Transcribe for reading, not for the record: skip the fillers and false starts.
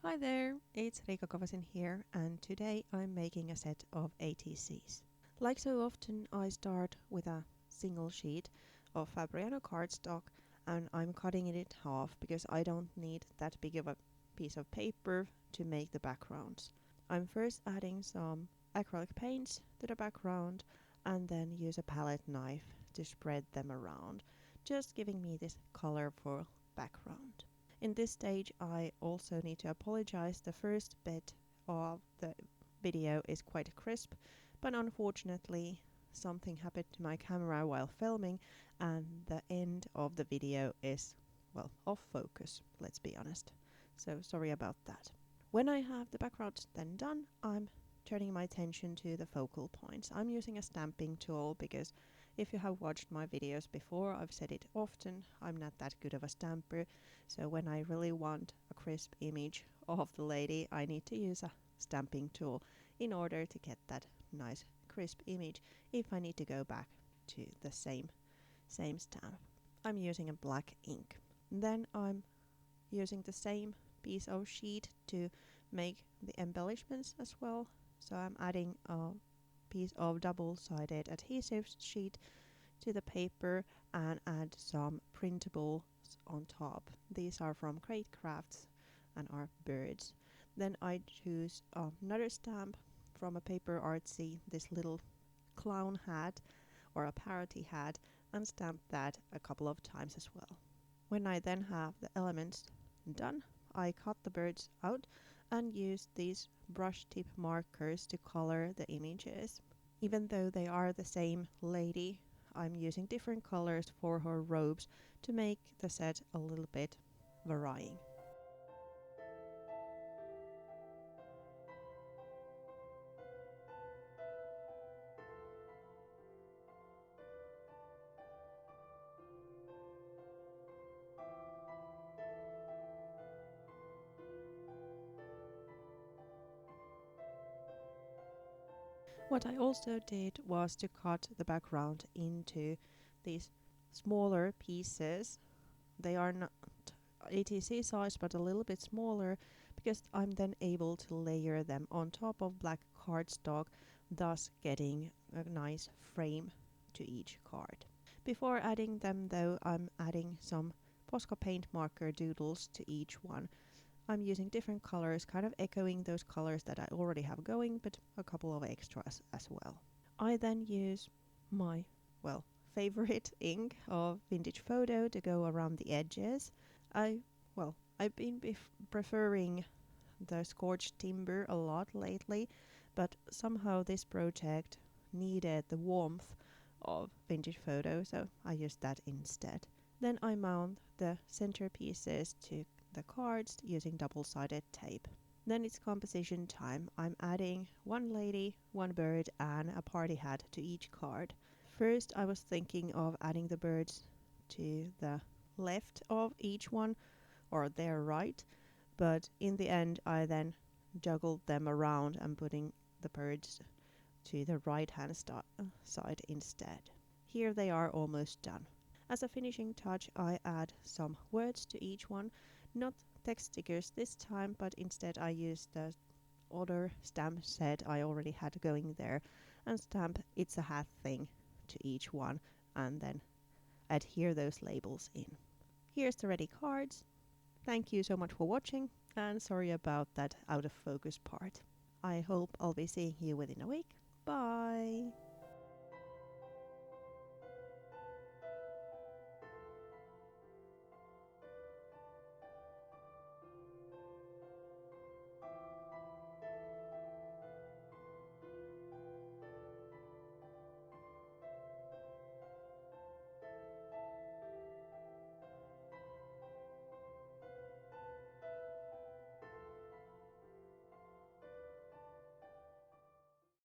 Hi there, it's Riikka Kovasin here, and today I'm making a set of ATCs. Like so often, I start with a single sheet of Fabriano cardstock and I'm cutting it in half because I don't need that big of a piece of paper to make the backgrounds. I'm first adding some acrylic paints to the background and then use a palette knife to spread them around, just giving me this colorful background. In this stage, I also need to apologize. The first bit of the video is quite crisp, but unfortunately, something happened to my camera while filming, and the end of the video is, well, off focus, let's be honest. So, sorry about that. When I have the background then done, I'm turning my attention to the focal points. I'm using a stamping tool because if you have watched my videos before, I've said it often, I'm not that good of a stamper. So when I really want a crisp image of the lady, I need to use a stamping tool in order to get that nice crisp image if I need to go back to the same stamp. I'm using a black ink. Then I'm using the same piece of sheet to make the embellishments as well. So I'm adding a piece of double-sided adhesive sheet to the paper and add some printables on top. These are from KateCrafts and are birds. Then I choose another stamp from a PaperArtsy, this little clown hat or a parody hat, and stamp that a couple of times as well. When I then have the elements done, I cut the birds out and use these brush tip markers to color the images. Even though they are the same lady, I'm using different colors for her robes to make the set a little bit varying. What I also did was to cut the background into these smaller pieces. They are not ATC size but a little bit smaller because I'm then able to layer them on top of black cardstock, thus getting a nice frame to each card. Before adding them though, I'm adding some Posca paint marker doodles to each one. I'm using different colors, kind of echoing those colors that I already have going, but a couple of extras as well. I then use my, well, favorite ink of Vintage Photo to go around the edges. I've been preferring the scorched timber a lot lately, but somehow this project needed the warmth of Vintage Photo, so I used that instead. Then I mount the centerpieces to the cards using double-sided tape. Then it's composition time. I'm adding one lady, one bird, and a party hat to each card. First, I was thinking of adding the birds to the left of each one, or their right, but in the end, I then juggled them around and putting the birds to the right-hand side instead. Here they are almost done. As a finishing touch, I add some words to each one, not text stickers this time, but instead I use the other stamp set I already had going there and stamp "It's a hat" thing to each one and then adhere those labels in. Here's the ready cards. Thank you so much for watching and sorry about that out of focus part. I hope I'll be seeing you within a week. Bye!